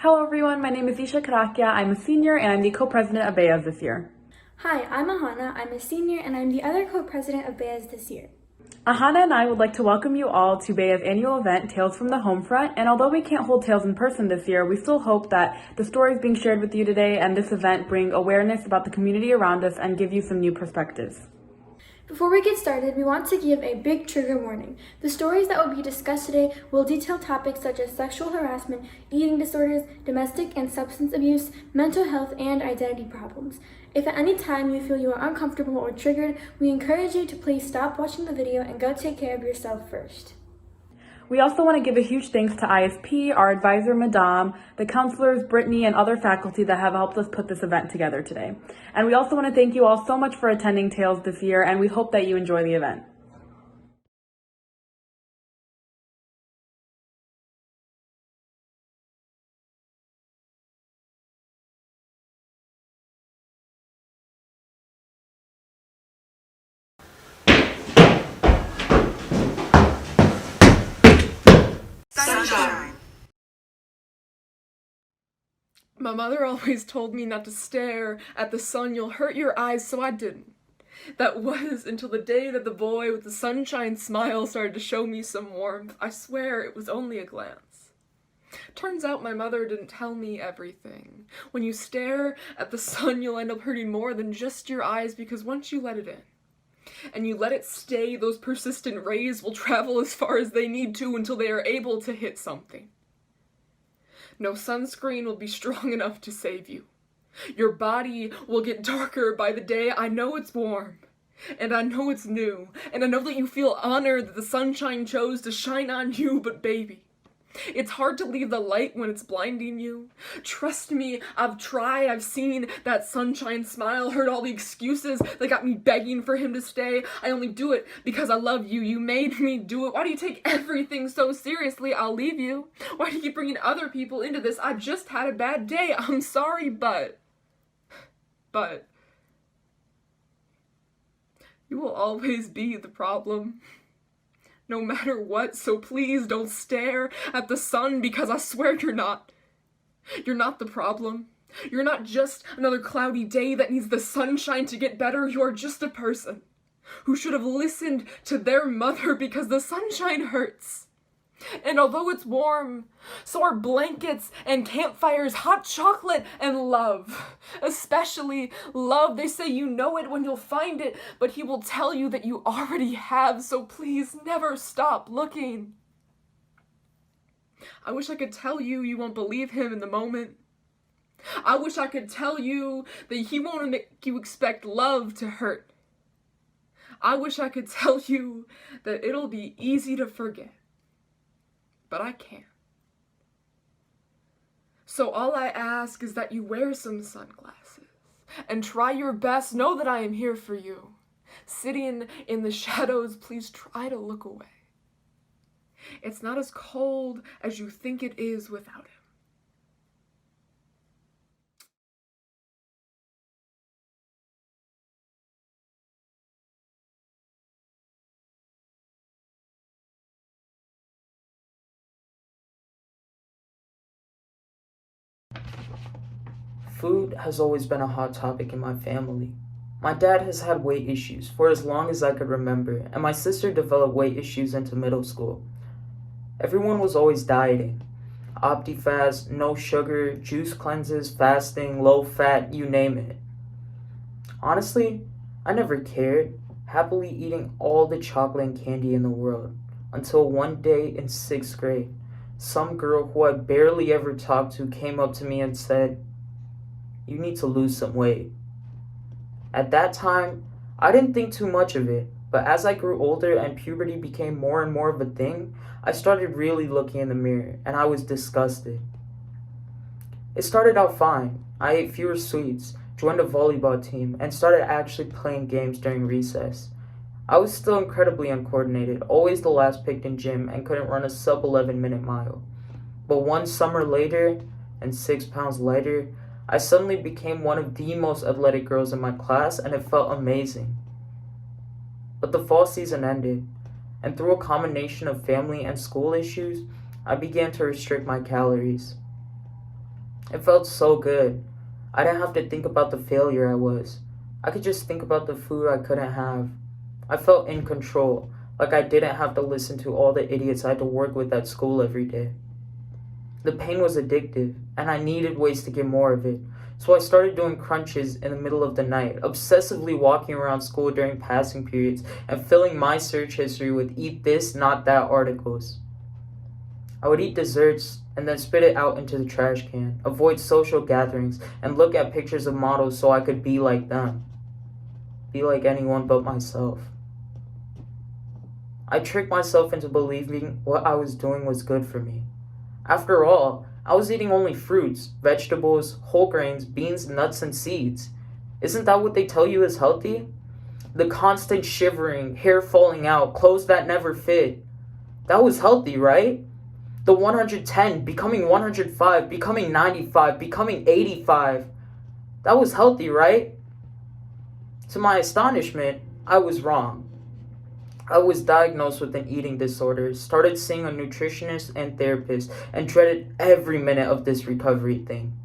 Hello everyone, my name is Isha Karakia. I'm a senior and I'm the co-president of BEAS this year. Hi, I'm Ahana. I'm a senior and I'm the other co-president of BEAS this year. Ahana and I would like to welcome you all to BEA's annual event, Tales from the Homefront. And although we can't hold Tales in person this year, we still hope that the stories being shared with you today and this event bring awareness about the community around us and give you some new perspectives. Before we get started, we want to give a big trigger warning. The stories that will be discussed today will detail topics such as sexual harassment, eating disorders, domestic and substance abuse, mental health, and identity problems. If at any time you feel you are uncomfortable or triggered, we encourage you to please stop watching the video and go take care of yourself first. We also want to give a huge thanks to ISP, our advisor, Madame, the counselors, Brittany, and other faculty that have helped us put this event together today. And we also want to thank you all so much for attending Tales this year, and we hope that you enjoy the event. Sunshine. My mother always told me not to stare at the sun, you'll hurt your eyes, so I didn't. That was until the day that the boy with the sunshine smile started to show me some warmth. I swear it was only a glance. Turns out my mother didn't tell me everything. When you stare at the sun, you'll end up hurting more than just your eyes, because once you let it in, and you let it stay, those persistent rays will travel as far as they need to until they are able to hit something. No sunscreen will be strong enough to save you. Your body will get darker by the day. I know it's warm, and I know it's new, and I know that you feel honored that the sunshine chose to shine on you, but baby, it's hard to leave the light when it's blinding you. Trust me, I've tried, I've seen that sunshine smile, heard all the excuses that got me begging for him to stay. I only do it because I love you. You made me do it. Why do you take everything so seriously? I'll leave you. Why do you keep bringing other people into this? I just had a bad day. I'm sorry, but you will always be the problem. No matter what, so please don't stare at the sun, because I swear you're not. You're not the problem. You're not just another cloudy day that needs the sunshine to get better. You're just a person who should have listened to their mother, because the sunshine hurts. And although it's warm, so are blankets and campfires, hot chocolate and love. Especially love. They say you know it when you'll find it, but he will tell you that you already have, so please never stop looking. I wish I could tell you you won't believe him in the moment. I wish I could tell you that he won't make you expect love to hurt. I wish I could tell you that it'll be easy to forget. But I can't. So all I ask is that you wear some sunglasses and try your best. Know that I am here for you. Sitting in the shadows, please try to look away. It's not as cold as you think it is without him. Food has always been a hot topic in my family. My dad has had weight issues for as long as I could remember, and my sister developed weight issues into middle school. Everyone was always dieting. Optifast, no sugar, juice cleanses, fasting, low fat, you name it. Honestly, I never cared, happily eating all the chocolate and candy in the world, until one day in 6th grade, some girl who I barely ever talked to came up to me and said, "You need to lose some weight." At that time, I didn't think too much of it, but as I grew older and puberty became more and more of a thing, I started really looking in the mirror, and I was disgusted. It started out fine. I ate fewer sweets, joined a volleyball team, and started actually playing games during recess. I was still incredibly uncoordinated, always the last picked in gym, and couldn't run a sub 11-minute mile. But one summer later, and 6 pounds lighter, I suddenly became one of the most athletic girls in my class, and it felt amazing. But the fall season ended, and through a combination of family and school issues, I began to restrict my calories. It felt so good. I didn't have to think about the failure I was. I could just think about the food I couldn't have. I felt in control, like I didn't have to listen to all the idiots I had to work with at school every day. The pain was addictive, and I needed ways to get more of it. So I started doing crunches in the middle of the night, obsessively walking around school during passing periods, and filling my search history with eat this, not that articles. I would eat desserts and then spit it out into the trash can, avoid social gatherings, and look at pictures of models so I could be like them. Be like anyone but myself. I tricked myself into believing what I was doing was good for me. After all, I was eating only fruits, vegetables, whole grains, beans, nuts, and seeds. Isn't that what they tell you is healthy? The constant shivering, hair falling out, clothes that never fit. That was healthy, right? The 110, becoming 105, becoming 95, becoming 85. That was healthy, right? To my astonishment, I was wrong. I was diagnosed with an eating disorder, started seeing a nutritionist and therapist, and dreaded every minute of this recovery thing.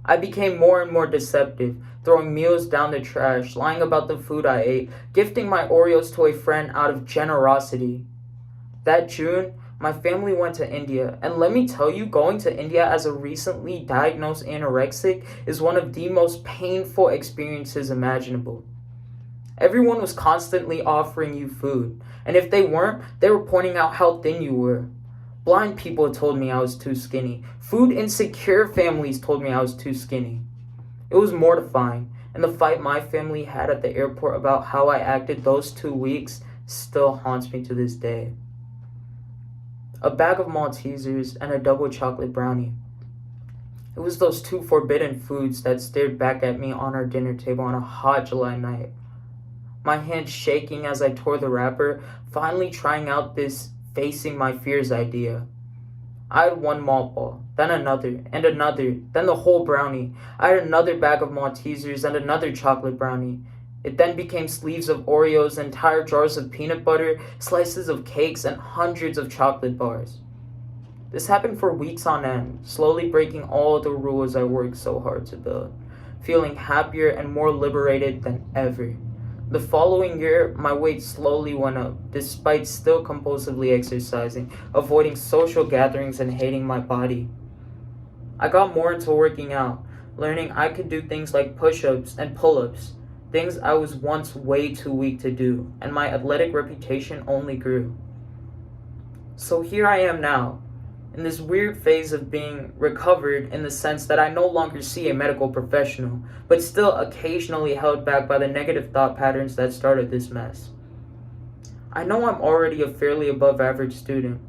I became more and more deceptive, throwing meals down the trash, lying about the food I ate, gifting my Oreos to a friend out of generosity. That June, my family went to India, and let me tell you, going to India as a recently diagnosed anorexic is one of the most painful experiences imaginable. Everyone was constantly offering you food, and if they weren't, they were pointing out how thin you were. Blind people told me I was too skinny. Food insecure families told me I was too skinny. It was mortifying, and the fight my family had at the airport about how I acted those 2 weeks still haunts me to this day. A bag of Maltesers and a double chocolate brownie. It was those two forbidden foods that stared back at me on our dinner table on a hot July night. My hands shaking as I tore the wrapper, finally trying out this facing my fears idea. I had one malt ball, then another, and another, then the whole brownie. I had another bag of Maltesers and another chocolate brownie. It then became sleeves of Oreos, entire jars of peanut butter, slices of cakes, and hundreds of chocolate bars. This happened for weeks on end, slowly breaking all the rules I worked so hard to build, feeling happier and more liberated than ever. The following year, my weight slowly went up, despite still compulsively exercising, avoiding social gatherings, and hating my body. I got more into working out, learning I could do things like push-ups and pull-ups, things I was once way too weak to do, and my athletic reputation only grew. So here I am now, in this weird phase of being recovered in the sense that I no longer see a medical professional, but still occasionally held back by the negative thought patterns that started this mess. I know I'm already a fairly above average student,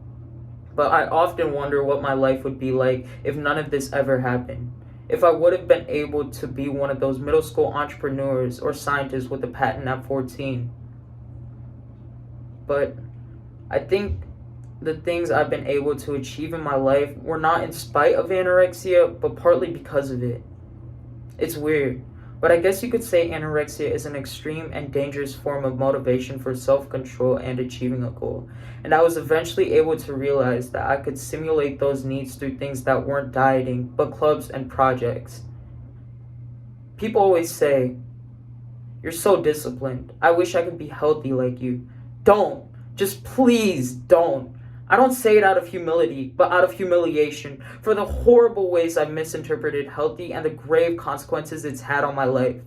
but I often wonder what my life would be like if none of this ever happened. If I would have been able to be one of those middle school entrepreneurs or scientists with a patent at 14. But I think the things I've been able to achieve in my life were not in spite of anorexia, but partly because of it. It's weird, but I guess you could say anorexia is an extreme and dangerous form of motivation for self-control and achieving a goal. And I was eventually able to realize that I could simulate those needs through things that weren't dieting, but clubs and projects. People always say, "You're so disciplined. I wish I could be healthy like you." Don't. Just please don't. I don't say it out of humility, but out of humiliation for the horrible ways I've misinterpreted healthy and the grave consequences it's had on my life.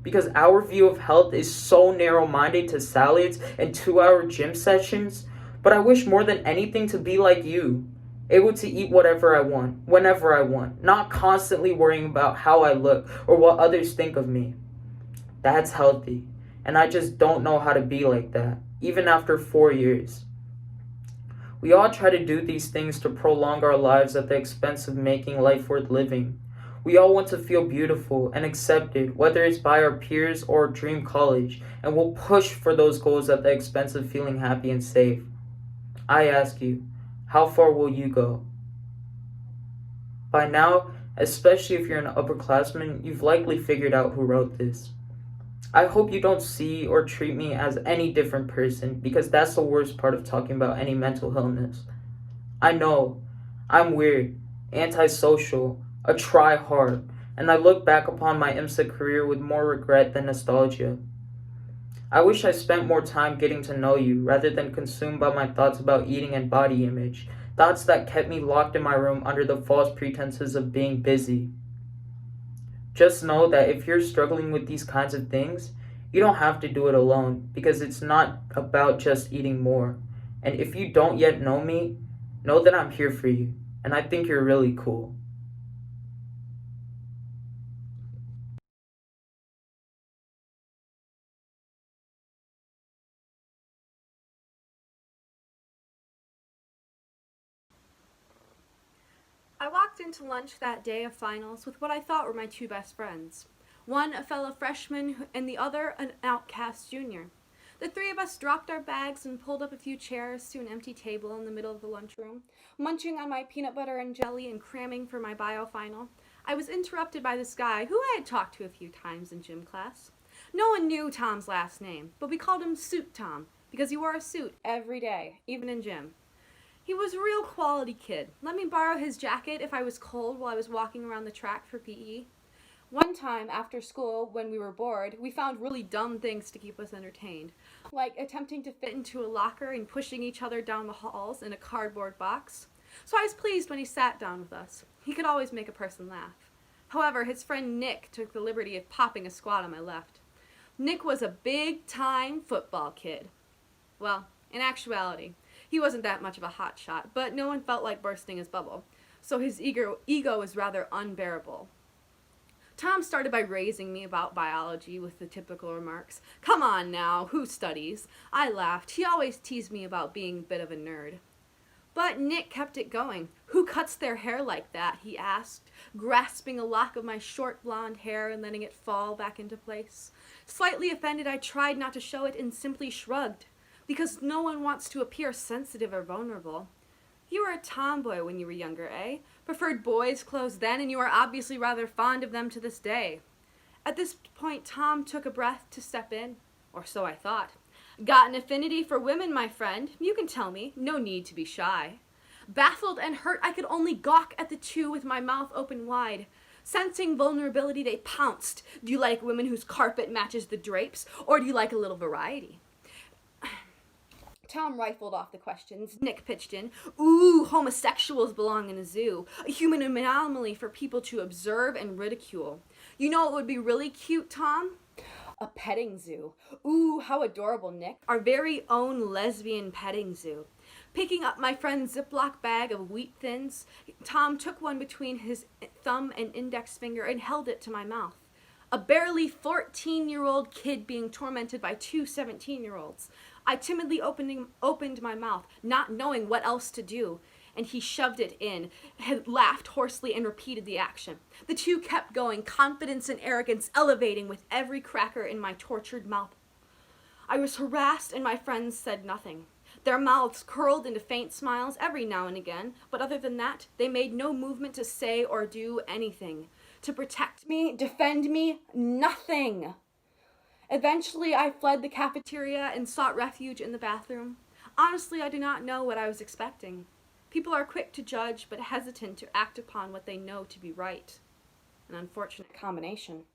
Because our view of health is so narrow-minded to salads and 2-hour gym sessions, but I wish more than anything to be like you, able to eat whatever I want, whenever I want, not constantly worrying about how I look or what others think of me. That's healthy, and I just don't know how to be like that, even after 4 years. We all try to do these things to prolong our lives at the expense of making life worth living. We all want to feel beautiful and accepted, whether it's by our peers or dream college, and we'll push for those goals at the expense of feeling happy and safe. I ask you, how far will you go? By now, especially if you're an upperclassman, you've likely figured out who wrote this. I hope you don't see or treat me as any different person, because that's the worst part of talking about any mental illness. I know, I'm weird, antisocial, a try hard, and I look back upon my IMSA career with more regret than nostalgia. I wish I spent more time getting to know you rather than consumed by my thoughts about eating and body image, thoughts that kept me locked in my room under the false pretenses of being busy. Just know that if you're struggling with these kinds of things, you don't have to do it alone because it's not about just eating more. And if you don't yet know me, know that I'm here for you, and I think you're really cool. I walked into lunch that day of finals with what I thought were my two best friends. One a fellow freshman and the other an outcast junior. The three of us dropped our bags and pulled up a few chairs to an empty table in the middle of the lunchroom, munching on my peanut butter and jelly and cramming for my bio final. I was interrupted by this guy who I had talked to a few times in gym class. No one knew Tom's last name, but we called him Suit Tom because he wore a suit every day, even in gym. He was a real quality kid. Let me borrow his jacket if I was cold while I was walking around the track for PE. One time after school, when we were bored, we found really dumb things to keep us entertained, like attempting to fit into a locker and pushing each other down the halls in a cardboard box. So I was pleased when he sat down with us. He could always make a person laugh. However, his friend Nick took the liberty of popping a squat on my left. Nick was a big-time football kid. Well, in actuality, he wasn't that much of a hot shot, but no one felt like bursting his bubble, so his ego was rather unbearable. Tom started by raising me about biology with the typical remarks, "Come on now, who studies?" I laughed. He always teased me about being a bit of a nerd. But Nick kept it going. "Who cuts their hair like that?" he asked, grasping a lock of my short blonde hair and letting it fall back into place. Slightly offended, I tried not to show it and simply shrugged, because no one wants to appear sensitive or vulnerable. "You were a tomboy when you were younger, eh? Preferred boys' clothes then, and you are obviously rather fond of them to this day." At this point, Tom took a breath to step in, or so I thought. "Got an affinity for women, my friend. You can tell me. No need to be shy." Baffled and hurt, I could only gawk at the two with my mouth open wide. Sensing vulnerability, they pounced. "Do you like women whose carpet matches the drapes, or do you like a little variety?" Tom rifled off the questions. Nick pitched in. "Ooh, homosexuals belong in a zoo. A human anomaly for people to observe and ridicule. You know what would be really cute, Tom? A petting zoo. Ooh, how adorable, Nick. Our very own lesbian petting zoo." Picking up my friend's Ziploc bag of wheat thins, Tom took one between his thumb and index finger and held it to my mouth. A barely 14-year-old kid being tormented by two 17-year-olds. I timidly opened my mouth, not knowing what else to do, and he shoved it in, laughed hoarsely, and repeated the action. The two kept going, confidence and arrogance elevating with every cracker in my tortured mouth. I was harassed, and my friends said nothing. Their mouths curled into faint smiles every now and again, but other than that, they made no movement to say or do anything. To protect me, defend me, nothing. Eventually, I fled the cafeteria and sought refuge in the bathroom. Honestly, I do not know what I was expecting. People are quick to judge, but hesitant to act upon what they know to be right. An unfortunate combination.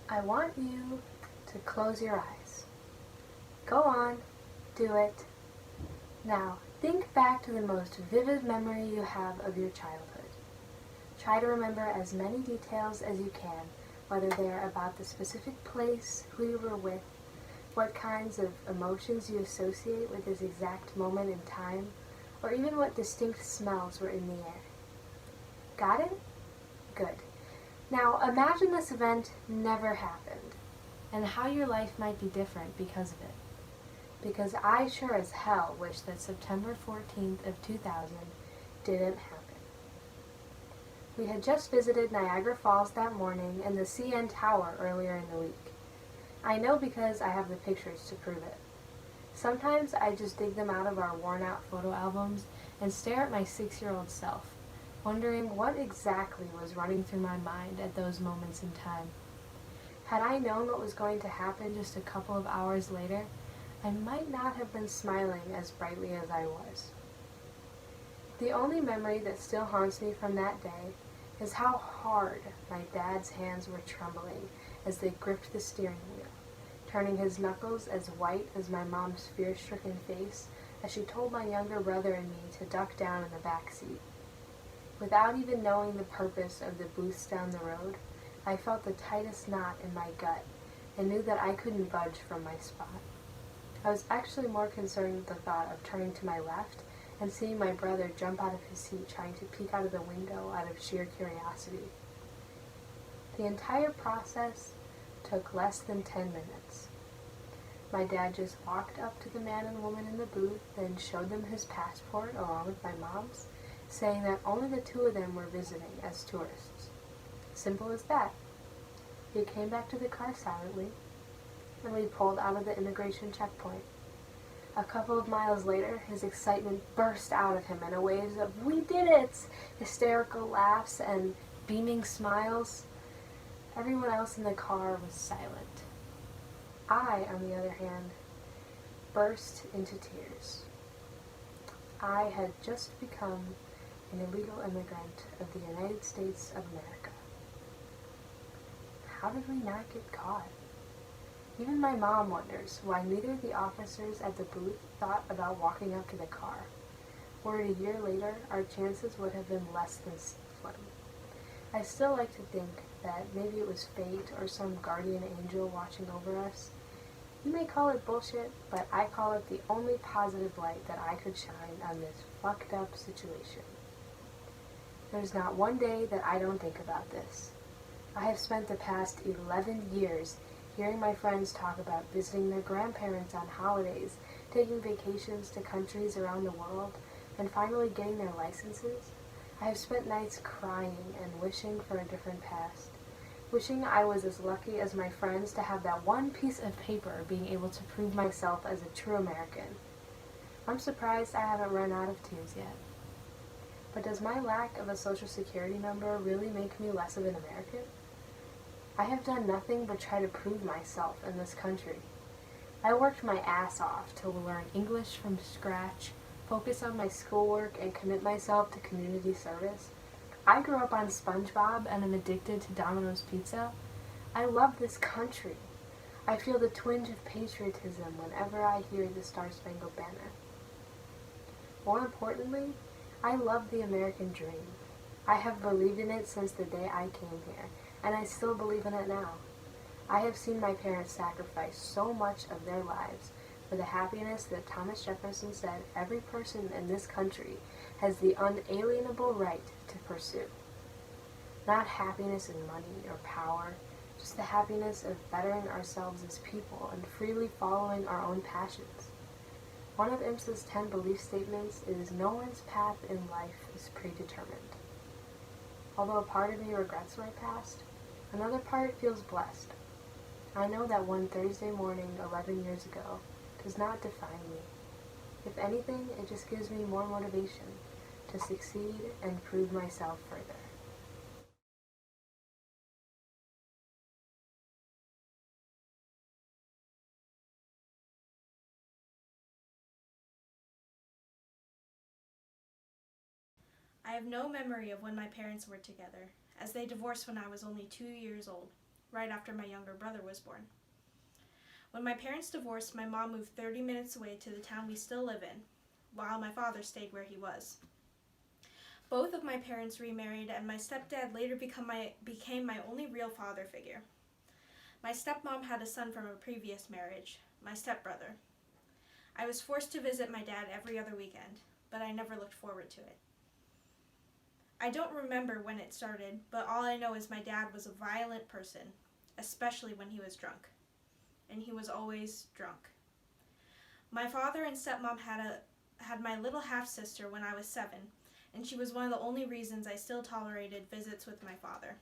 I want you to close your eyes. Go on, do it. Now, think back to the most vivid memory you have of your childhood. Try to remember as many details as you can, whether they're about the specific place, who you were with, what kinds of emotions you associate with this exact moment in time, or even what distinct smells were in the air. Got it? Good. Now imagine this event never happened, and how your life might be different because of it. Because I sure as hell wish that September 14th of 2000 didn't happen. We had just visited Niagara Falls that morning and the CN Tower earlier in the week. I know because I have the pictures to prove it. Sometimes I just dig them out of our worn-out photo albums and stare at my 6-year-old self, wondering what exactly was running through my mind at those moments in time. Had I known what was going to happen just a couple of hours later, I might not have been smiling as brightly as I was. The only memory that still haunts me from that day is how hard my dad's hands were trembling as they gripped the steering wheel, turning his knuckles as white as my mom's fear-stricken face as she told my younger brother and me to duck down in the back seat. Without even knowing the purpose of the booths down the road, I felt the tightest knot in my gut and knew that I couldn't budge from my spot. I was actually more concerned with the thought of turning to my left and seeing my brother jump out of his seat trying to peek out of the window out of sheer curiosity. The entire process took less than 10 minutes. My dad just walked up to the man and woman in the booth and showed them his passport along with my mom's, saying that only the two of them were visiting as tourists. Simple as that. He came back to the car silently, and we pulled out of the immigration checkpoint. A couple of miles later, his excitement burst out of him in a wave of "We did it!" hysterical laughs and beaming smiles. Everyone else in the car was silent. I, on the other hand, burst into tears. I had just become an illegal immigrant of the United States of America. How did we not get caught? Even my mom wonders why neither of the officers at the booth thought about walking up to the car. Were it a year later, our chances would have been less than slim. I still like to think that maybe it was fate or some guardian angel watching over us. You may call it bullshit, but I call it the only positive light that I could shine on this fucked up situation. There's not one day that I don't think about this. I have spent the past 11 years hearing my friends talk about visiting their grandparents on holidays, taking vacations to countries around the world, and finally getting their licenses. I have spent nights crying and wishing for a different past, wishing I was as lucky as my friends to have that one piece of paper being able to prove myself as a true American. I'm surprised I haven't run out of tears yet. But does my lack of a social security number really make me less of an American? I have done nothing but try to prove myself in this country. I worked my ass off to learn English from scratch, focus on my schoolwork, and commit myself to community service. I grew up on SpongeBob and am addicted to Domino's Pizza. I love this country. I feel the twinge of patriotism whenever I hear the Star-Spangled Banner. More importantly, I love the American dream. I have believed in it since the day I came here, and I still believe in it now. I have seen my parents sacrifice so much of their lives for the happiness that Thomas Jefferson said every person in this country has the unalienable right to pursue. Not happiness in money or power, just the happiness of bettering ourselves as people and freely following our own passions. One of IMSA's 10 belief statements is no one's path in life is predetermined. Although a part of me regrets my past, another part feels blessed. I know that one Thursday morning 11 years ago does not define me. If anything, it just gives me more motivation to succeed and prove myself further. I have no memory of when my parents were together, as they divorced when I was only 2 years old, right after my younger brother was born. When my parents divorced, my mom moved 30 minutes away to the town we still live in, while my father stayed where he was. Both of my parents remarried, and my stepdad later became my only real father figure. My stepmom had a son from a previous marriage, my stepbrother. I was forced to visit my dad every other weekend, but I never looked forward to it. I don't remember when it started, but all I know is my dad was a violent person, especially when he was drunk. And he was always drunk. My father and stepmom had my little half-sister when I was 7, and she was one of the only reasons I still tolerated visits with my father.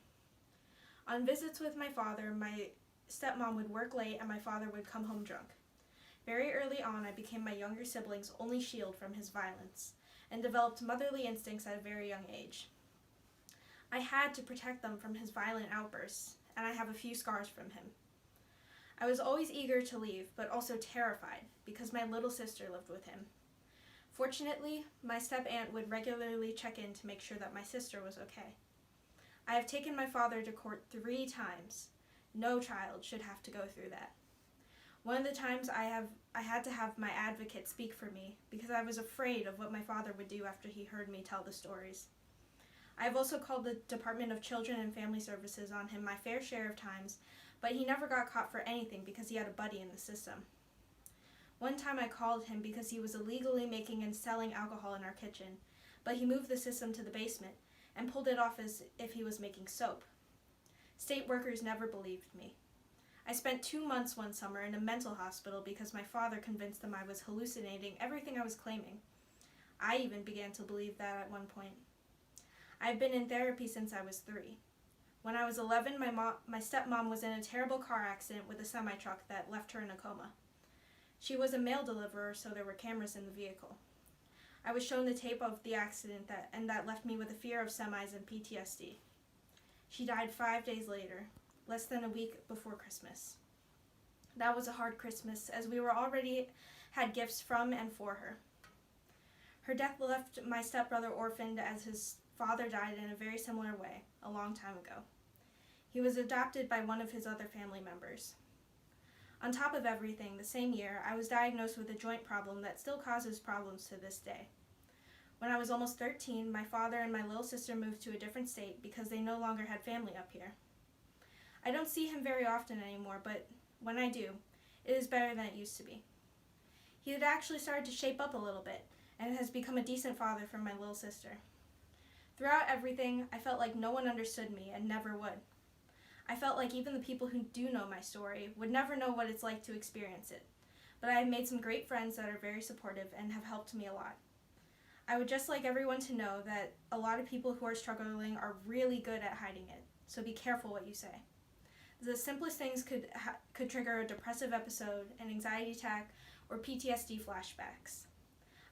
On visits with my father, my stepmom would work late and my father would come home drunk. Very early on, I became my younger sibling's only shield from his violence, and developed motherly instincts at a very young age. I had to protect them from his violent outbursts, and I have a few scars from him. I was always eager to leave, but also terrified because my little sister lived with him. Fortunately, my step-aunt would regularly check in to make sure that my sister was okay. I have taken my father to court 3 times. No child should have to go through that. One of the times I had to have my advocate speak for me because I was afraid of what my father would do after he heard me tell the stories. I have also called the Department of Children and Family Services on him my fair share of times, but he never got caught for anything because he had a buddy in the system. One time I called him because he was illegally making and selling alcohol in our kitchen, but he moved the system to the basement and pulled it off as if he was making soap. State workers never believed me. I spent 2 months one summer in a mental hospital because my father convinced them I was hallucinating everything I was claiming. I even began to believe that at one point. I've been in therapy since I was 3. When I was 11, my stepmom was in a terrible car accident with a semi-truck that left her in a coma. She was a mail deliverer, so there were cameras in the vehicle. I was shown the tape of the accident that left me with a fear of semis and PTSD. She died 5 days later, less than a week before Christmas. That was a hard Christmas, as we were already had gifts from and for her. Her death left my stepbrother orphaned, as his father died in a very similar way a long time ago. He was adopted by one of his other family members. On top of everything, the same year, I was diagnosed with a joint problem that still causes problems to this day. When I was almost 13, my father and my little sister moved to a different state because they no longer had family up here. I don't see him very often anymore, but when I do, it is better than it used to be. He had actually started to shape up a little bit, and has become a decent father for my little sister. Throughout everything, I felt like no one understood me and never would. I felt like even the people who do know my story would never know what it's like to experience it, but I have made some great friends that are very supportive and have helped me a lot. I would just like everyone to know that a lot of people who are struggling are really good at hiding it, so be careful what you say. The simplest things could trigger a depressive episode, an anxiety attack, or PTSD flashbacks.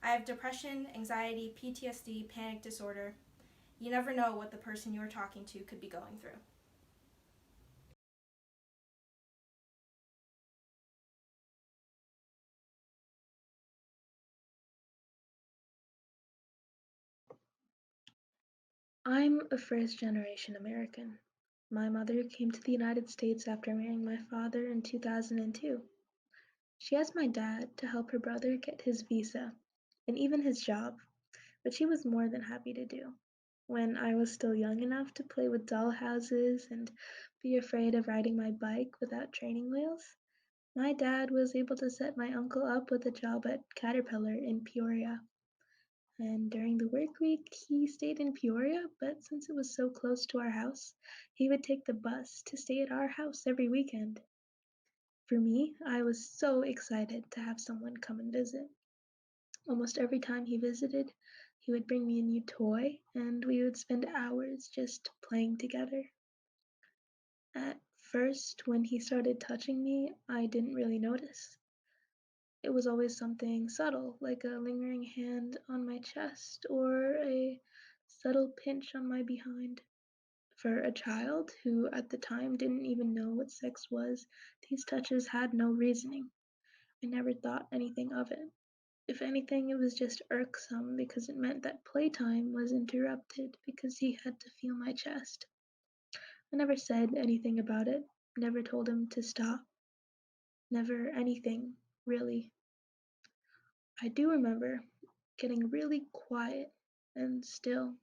I have depression, anxiety, PTSD, panic disorder. You never know what the person you are talking to could be going through. I'm a first generation American. My mother came to the United States after marrying my father in 2002. She asked my dad to help her brother get his visa and even his job, which he was more than happy to do. When I was still young enough to play with doll houses and be afraid of riding my bike without training wheels, my dad was able to set my uncle up with a job at Caterpillar in Peoria. And during the work week, he stayed in Peoria, but since it was so close to our house, he would take the bus to stay at our house every weekend. For me, I was so excited to have someone come and visit. Almost every time he visited, he would bring me a new toy, and we would spend hours just playing together. At first, when he started touching me, I didn't really notice. It was always something subtle, like a lingering hand on my chest or a subtle pinch on my behind. For a child who at the time didn't even know what sex was, these touches had no reasoning. I never thought anything of it. If anything, it was just irksome because it meant that playtime was interrupted because he had to feel my chest. I never said anything about it, never told him to stop, never anything, really. I do remember getting really quiet and still.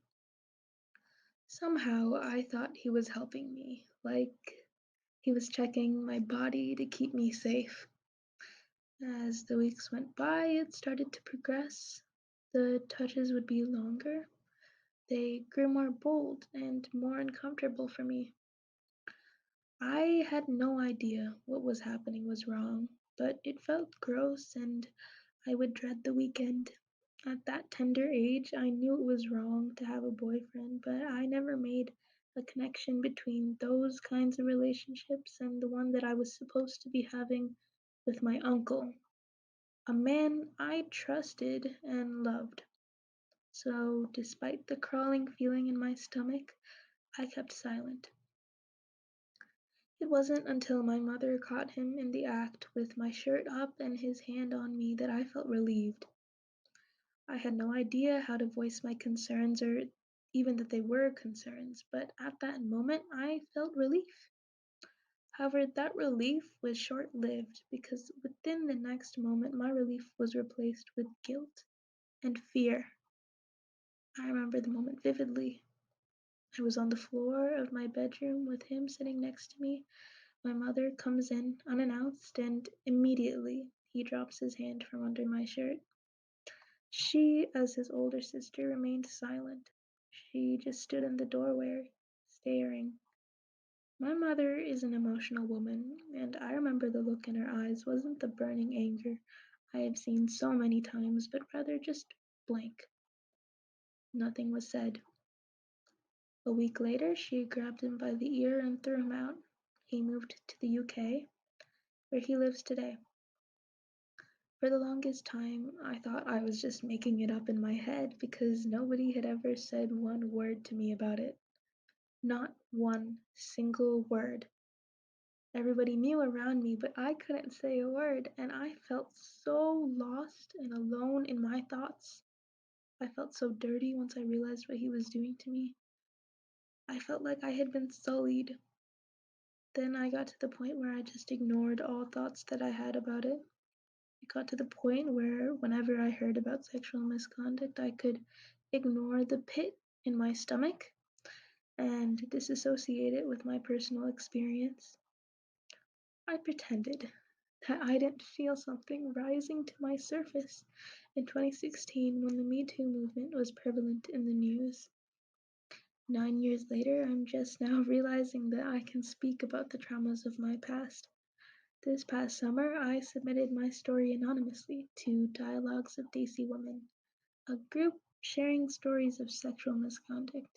Somehow I thought he was helping me, like he was checking my body to keep me safe. As the weeks went by, it started to progress. The touches would be longer. They grew more bold and more uncomfortable for me. I had no idea what was happening was wrong, but it felt gross and I would dread the weekend. At that tender age, I knew it was wrong to have a boyfriend, but I never made a connection between those kinds of relationships and the one that I was supposed to be having with my uncle, a man I trusted and loved. So, despite the crawling feeling in my stomach, I kept silent. It wasn't until my mother caught him in the act with my shirt up and his hand on me that I felt relieved. I had no idea how to voice my concerns or even that they were concerns, but at that moment I felt relief. However, that relief was short lived because within the next moment my relief was replaced with guilt and fear. I remember the moment vividly. I was on the floor of my bedroom with him sitting next to me. My mother comes in unannounced, and immediately he drops his hand from under my shirt. She, as his older sister, remained silent. She just stood in the doorway, staring. My mother is an emotional woman, and I remember the look in her eyes wasn't the burning anger I have seen so many times, but rather just blank. Nothing was said. A week later, she grabbed him by the ear and threw him out. He moved to the UK, where he lives today. For the longest time, I thought I was just making it up in my head because nobody had ever said one word to me about it. Not one single word. Everybody knew around me, but I couldn't say a word, and I felt so lost and alone in my thoughts. I felt so dirty once I realized what he was doing to me. I felt like I had been sullied. Then I got to the point where I just ignored all thoughts that I had about it. It got to the point where whenever I heard about sexual misconduct, I could ignore the pit in my stomach and disassociate it with my personal experience. I pretended that I didn't feel something rising to my surface in 2016 when the Me Too movement was prevalent in the news. 9 years later, I'm just now realizing that I can speak about the traumas of my past. This past summer, I submitted my story anonymously to Dialogues of Desi Women, a group sharing stories of sexual misconduct.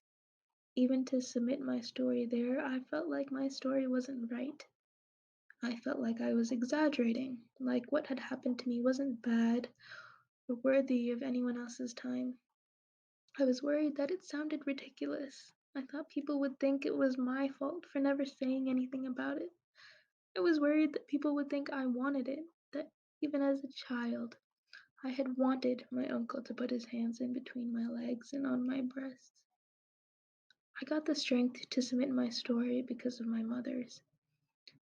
Even to submit my story there, I felt like my story wasn't right. I felt like I was exaggerating, like what had happened to me wasn't bad or worthy of anyone else's time. I was worried that it sounded ridiculous. I thought people would think it was my fault for never saying anything about it. I was worried that people would think I wanted it, that even as a child, I had wanted my uncle to put his hands in between my legs and on my breasts. I got the strength to submit my story because of my mother's.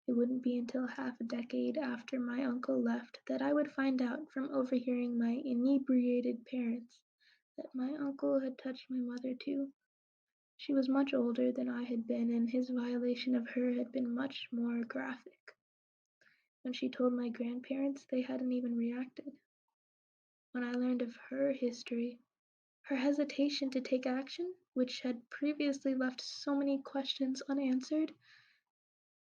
It wouldn't be until half a decade after my uncle left that I would find out from overhearing my inebriated parents that my uncle had touched my mother too. She was much older than I had been, and his violation of her had been much more graphic. When she told my grandparents, they hadn't even reacted. When I learned of her history, her hesitation to take action, which had previously left so many questions unanswered,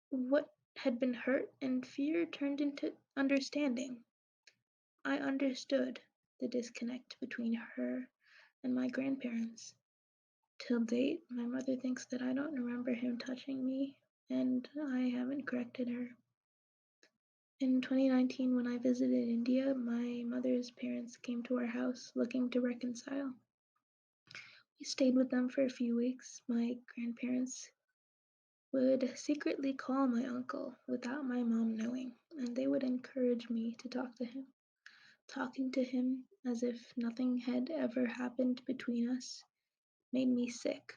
what had been hurt and fear turned into understanding. I understood the disconnect between her and my grandparents. Till date, my mother thinks that I don't remember him touching me, and I haven't corrected her. In 2019, when I visited India, my mother's parents came to our house looking to reconcile. We stayed with them for a few weeks. My grandparents would secretly call my uncle without my mom knowing, and they would encourage me to talk to him. Talking to him as if nothing had ever happened between us made me sick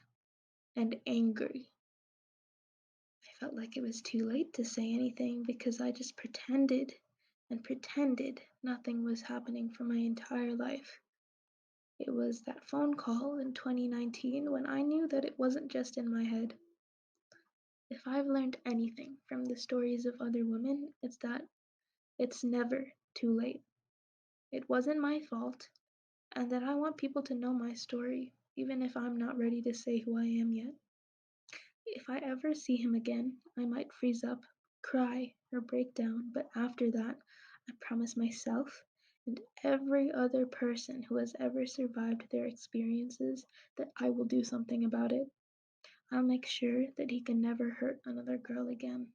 and angry. I felt like it was too late to say anything because I just pretended and pretended nothing was happening for my entire life. It was that phone call in 2019 when I knew that it wasn't just in my head. If I've learned anything from the stories of other women, it's that it's never too late. It wasn't my fault, and that I want people to know my story, even if I'm not ready to say who I am yet. If I ever see him again, I might freeze up, cry, or break down, but after that, I promise myself and every other person who has ever survived their experiences that I will do something about it. I'll make sure that he can never hurt another girl again.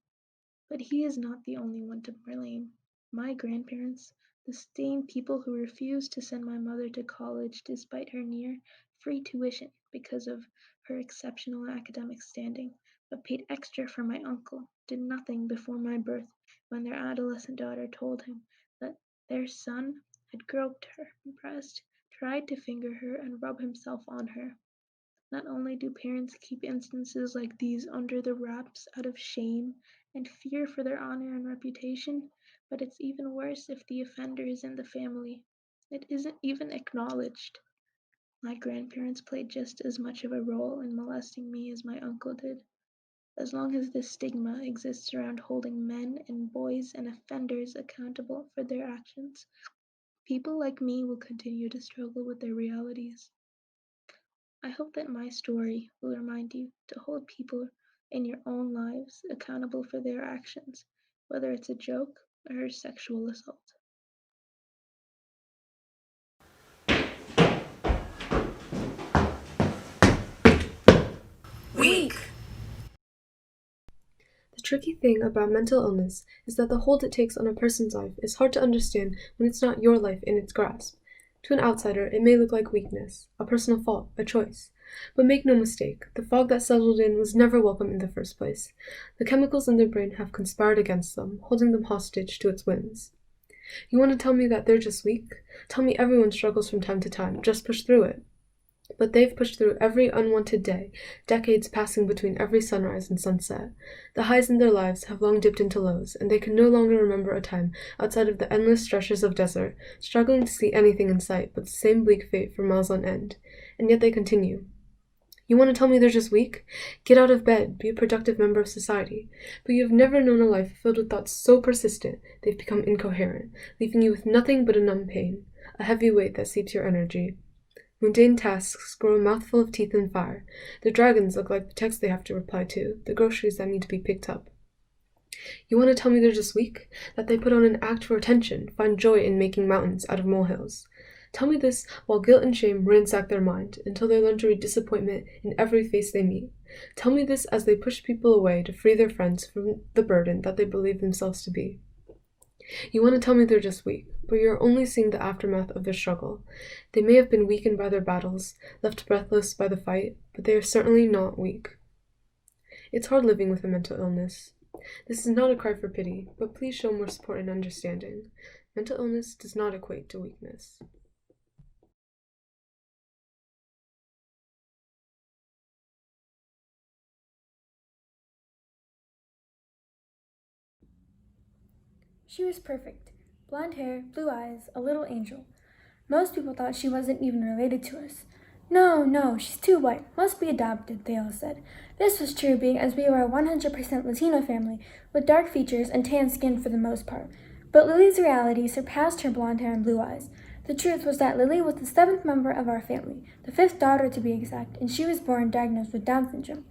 But he is not the only one to blame. My grandparents, the same people who refused to send my mother to college despite her near free tuition because of her exceptional academic standing, but paid extra for my uncle, did nothing before my birth when their adolescent daughter told him that their son had groped her, impressed, tried to finger her and rub himself on her. Not only do parents keep instances like these under the wraps out of shame and fear for their honor and reputation, but it's even worse if the offender is in the family. It isn't even acknowledged. My grandparents played just as much of a role in molesting me as my uncle did. As long as this stigma exists around holding men and boys and offenders accountable for their actions, people like me will continue to struggle with their realities. I hope that my story will remind you to hold people in your own lives accountable for their actions, whether it's a joke or a sexual assault. Weak. The tricky thing about mental illness is that the hold it takes on a person's life is hard to understand when it's not your life in its grasp. To an outsider, it may look like weakness, a personal fault, a choice. But make no mistake, the fog that settled in was never welcome in the first place. The chemicals in their brain have conspired against them, holding them hostage to its whims. You want to tell me that they're just weak? Tell me everyone struggles from time to time, just push through it. But they've pushed through every unwanted day, decades passing between every sunrise and sunset. The highs in their lives have long dipped into lows, and they can no longer remember a time outside of the endless stretches of desert, struggling to see anything in sight but the same bleak fate for miles on end. And yet they continue. You want to tell me they're just weak? Get out of bed, be a productive member of society. But you have never known a life filled with thoughts so persistent they've become incoherent, leaving you with nothing but a numb pain, a heavy weight that seeps your energy. Mundane tasks grow a mouthful of teeth and fire. The dragons look like the texts they have to reply to, the groceries that need to be picked up. You want to tell me they're just weak? That they put on an act for attention, find joy in making mountains out of molehills? Tell me this while guilt and shame ransack their mind, until they learn to read disappointment in every face they meet. Tell me this as they push people away to free their friends from the burden that they believe themselves to be. You want to tell me they're just weak, but you're only seeing the aftermath of their struggle. They may have been weakened by their battles, left breathless by the fight, but they are certainly not weak. It's hard living with a mental illness. This is not a cry for pity, but please show more support and understanding. Mental illness does not equate to weakness. She was perfect. Blonde hair, blue eyes, a little angel. Most people thought she wasn't even related to us. No, she's too white. Must be adopted, they all said. This was true being as we were a 100% Latino family, with dark features and tan skin for the most part. But Lily's reality surpassed her blonde hair and blue eyes. The truth was that Lily was the 7th member of our family, the 5th daughter to be exact, and she was born diagnosed with Down syndrome.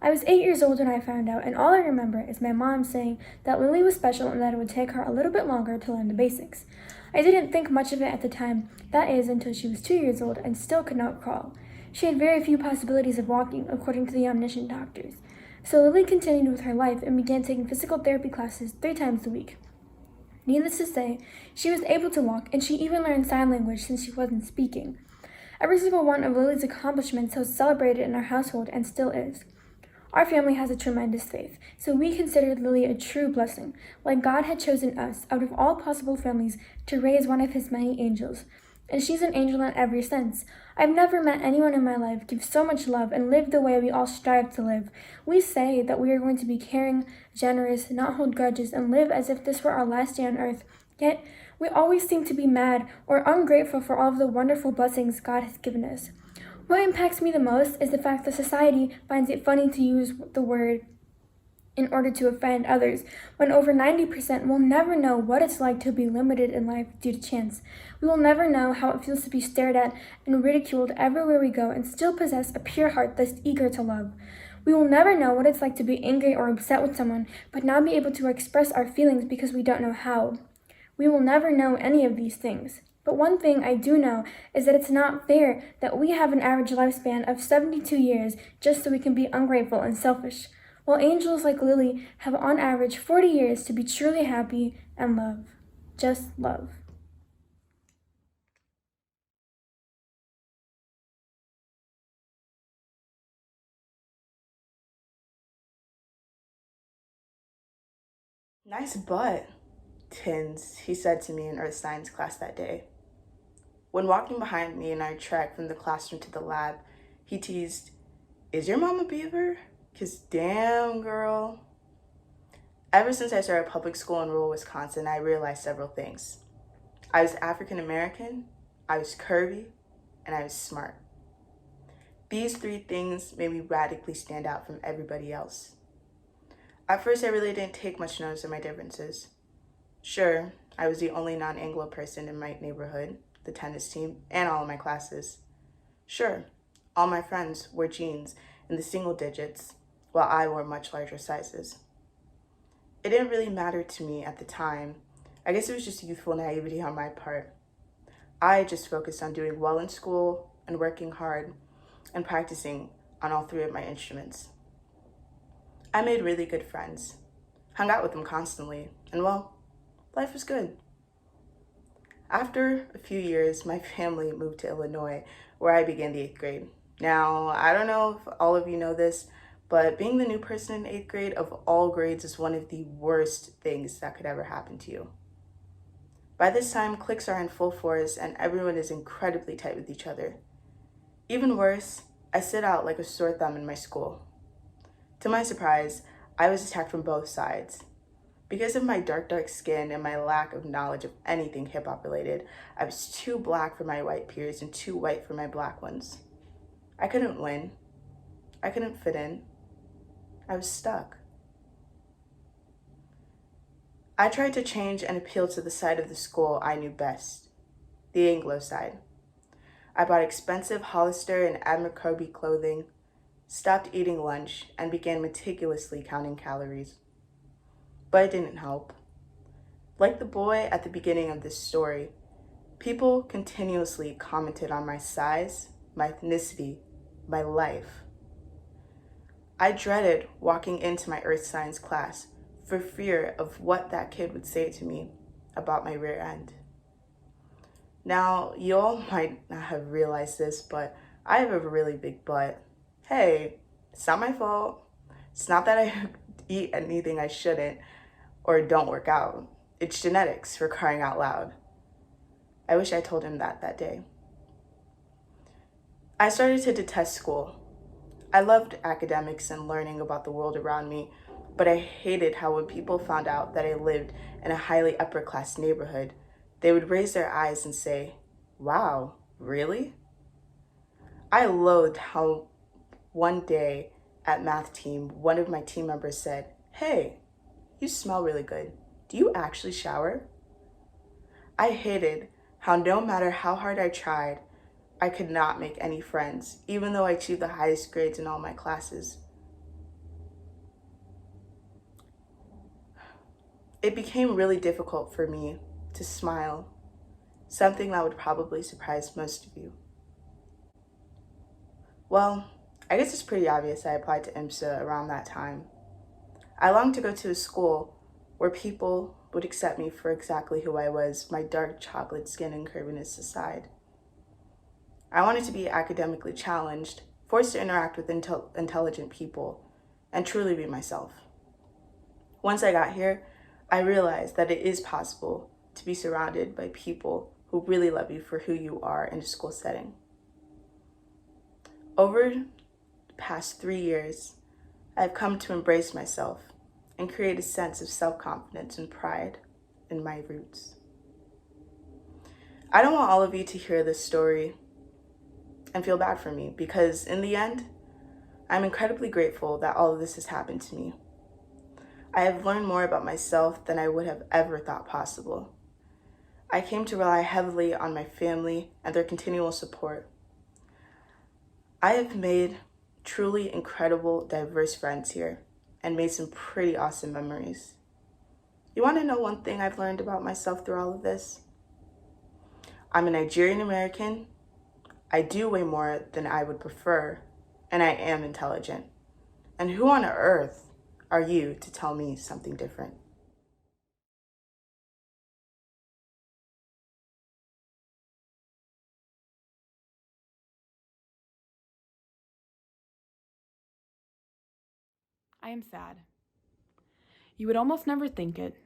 I was 8 years old when I found out, and all I remember is my mom saying that Lily was special and that it would take her a little bit longer to learn the basics. I didn't think much of it at the time, that is, until she was 2 years old and still could not crawl. She had very few possibilities of walking, according to the omniscient doctors. So Lily continued with her life and began taking physical therapy classes 3 times a week. Needless to say, she was able to walk, and she even learned sign language since she wasn't speaking. Every single one of Lily's accomplishments was celebrated in our household and still is. Our family has a tremendous faith, so we considered Lily a true blessing, like God had chosen us out of all possible families to raise one of his many angels. And she's an angel in every sense. I've never met anyone in my life give so much love and live the way we all strive to live. We say that we are going to be caring, generous, not hold grudges, and live as if this were our last day on earth. Yet, we always seem to be mad or ungrateful for all of the wonderful blessings God has given us. What impacts me the most is the fact that society finds it funny to use the word in order to offend others, when over 90% will never know what it's like to be limited in life due to chance. We will never know how it feels to be stared at and ridiculed everywhere we go and still possess a pure heart that's eager to love. We will never know what it's like to be angry or upset with someone, but not be able to express our feelings because we don't know how. We will never know any of these things. But one thing I do know is that it's not fair that we have an average lifespan of 72 years just so we can be ungrateful and selfish, while angels like Lily have on average 40 years to be truly happy and love. Just love. Nice butt, Tins, he said to me in earth science class that day. When walking behind me in our trek from the classroom to the lab, he teased, "Is your mom a beaver? 'Cause damn, girl." Ever since I started public school in rural Wisconsin, I realized several things. I was African American, I was curvy, and I was smart. These three things made me radically stand out from everybody else. At first, I really didn't take much notice of my differences. Sure, I was the only non-Anglo person in my neighborhood, the tennis team, and all of my classes. Sure, all my friends wore jeans in the single digits, while I wore much larger sizes. It didn't really matter to me at the time. I guess it was just youthful naivety on my part. I just focused on doing well in school and working hard and practicing on all three of my instruments. I made really good friends, hung out with them constantly, and well, life was good. After a few years, my family moved to Illinois, where I began the 8th grade. Now, I don't know if all of you know this, but being the new person in 8th grade of all grades is one of the worst things that could ever happen to you. By this time, cliques are in full force and everyone is incredibly tight with each other. Even worse, I stood out like a sore thumb in my school. To my surprise, I was attacked from both sides. Because of my dark skin and my lack of knowledge of anything hip-hop related, I was too black for my white peers and too white for my black ones. I couldn't win. I couldn't fit in. I was stuck. I tried to change and appeal to the side of the school I knew best, the Anglo side. I bought expensive Hollister and Abercrombie clothing, stopped eating lunch, and began meticulously counting calories. But it didn't help. Like the boy at the beginning of this story, people continuously commented on my size, my ethnicity, my life. I dreaded walking into my earth science class for fear of what that kid would say to me about my rear end. Now, you all might not have realized this, but I have a really big butt. Hey, it's not my fault. It's not that I eat anything I shouldn't or don't work out. It's genetics, for crying out loud. I wish I told him that day. I started to detest school. I loved academics and learning about the world around me, but I hated how when people found out that I lived in a highly upper class neighborhood, they would raise their eyes and say, "Wow, really?" I loathed how one day at math team, one of my team members said, "Hey, you smell really good. Do you actually shower?" I hated how no matter how hard I tried, I could not make any friends, even though I achieved the highest grades in all my classes. It became really difficult for me to smile, something that would probably surprise most of you. Well, I guess it's pretty obvious I applied to IMSA around that time. I longed to go to a school where people would accept me for exactly who I was, my dark chocolate skin and curviness aside. I wanted to be academically challenged, forced to interact with intelligent people, and truly be myself. Once I got here, I realized that it is possible to be surrounded by people who really love you for who you are in a school setting. Over the past 3 years, I've come to embrace myself and create a sense of self-confidence and pride in my roots. I don't want all of you to hear this story and feel bad for me because in the end, I'm incredibly grateful that all of this has happened to me. I have learned more about myself than I would have ever thought possible. I came to rely heavily on my family and their continual support. I have made truly incredible, diverse friends here and made some pretty awesome memories. You want to know one thing I've learned about myself through all of this? I'm a Nigerian American. I do weigh more than I would prefer, and I am intelligent. And who on earth are you to tell me something different? I am sad. You would almost never think it.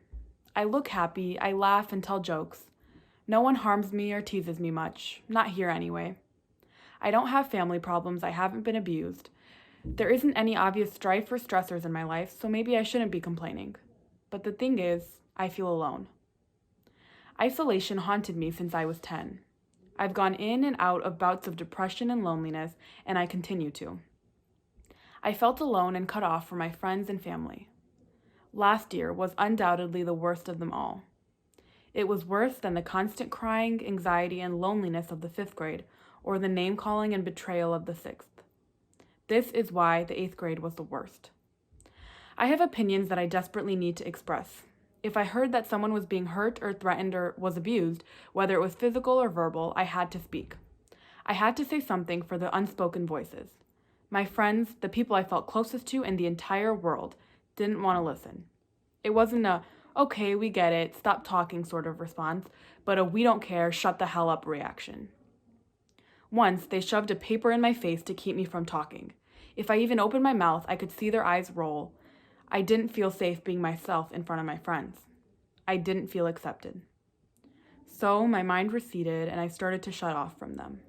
I look happy, I laugh and tell jokes. No one harms me or teases me much, not here anyway. I don't have family problems, I haven't been abused. There isn't any obvious strife or stressors in my life, so maybe I shouldn't be complaining. But the thing is, I feel alone. Isolation haunted me since I was 10. I've gone in and out of bouts of depression and loneliness, and I continue to. I felt alone and cut off from my friends and family. Last year was undoubtedly the worst of them all. It was worse than the constant crying, anxiety, and loneliness of the 5th grade, or the name-calling and betrayal of the 6th. This is why the 8th grade was the worst. I have opinions that I desperately need to express. If I heard that someone was being hurt or threatened or was abused, whether it was physical or verbal, I had to speak. I had to say something for the unspoken voices. My friends, the people I felt closest to in the entire world, didn't want to listen. It wasn't a, okay, we get it, stop talking sort of response, but a we don't care, shut the hell up reaction. Once, they shoved a paper in my face to keep me from talking. If I even opened my mouth, I could see their eyes roll. I didn't feel safe being myself in front of my friends. I didn't feel accepted. So my mind receded and I started to shut off from them.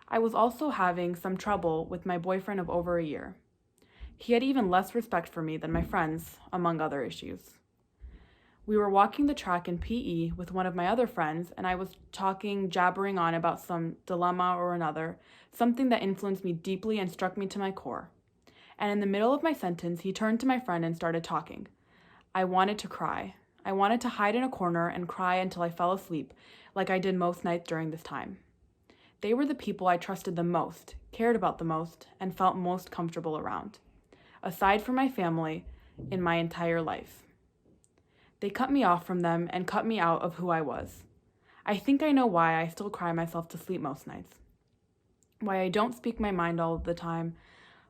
I was also having some trouble with my boyfriend of over a year. He had even less respect for me than my friends, among other issues. We were walking the track in PE with one of my other friends, and I was jabbering on about some dilemma or another, something that influenced me deeply and struck me to my core. And in the middle of my sentence, he turned to my friend and started talking. I wanted to cry. I wanted to hide in a corner and cry until I fell asleep, like I did most nights during this time. They were the people I trusted the most, cared about the most, and felt most comfortable around, aside from my family, in my entire life. They cut me off from them and cut me out of who I was. I think I know why I still cry myself to sleep most nights. Why I don't speak my mind all of the time.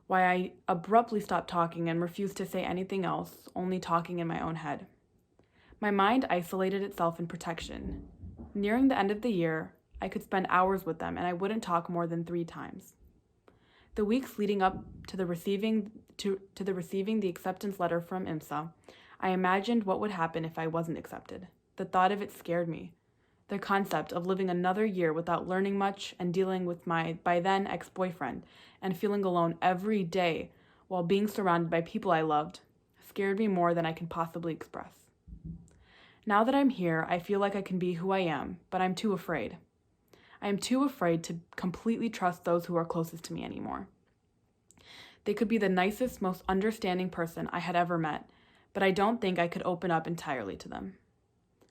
Why I abruptly stop talking and refuse to say anything else, only talking in my own head. My mind isolated itself in protection. Nearing the end of the year, I could spend hours with them and I wouldn't talk more than 3 times. The weeks leading up to the receiving the acceptance letter from IMSA, I imagined what would happen if I wasn't accepted. The thought of it scared me. The concept of living another year without learning much and dealing with my, by then, ex-boyfriend and feeling alone every day while being surrounded by people I loved scared me more than I can possibly express. Now that I'm here, I feel like I can be who I am, but I'm too afraid. I am too afraid to completely trust those who are closest to me anymore. They could be the nicest, most understanding person I had ever met, but I don't think I could open up entirely to them.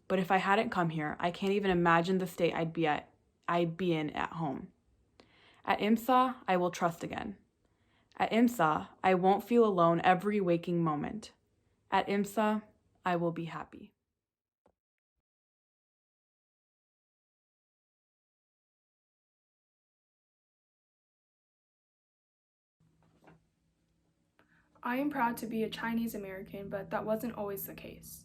But if I hadn't come here, I can't even imagine the state I'd be in at home. At IMSA, I will trust again. At IMSA, I won't feel alone every waking moment. At IMSA, I will be happy. I am proud to be a Chinese American, but that wasn't always the case.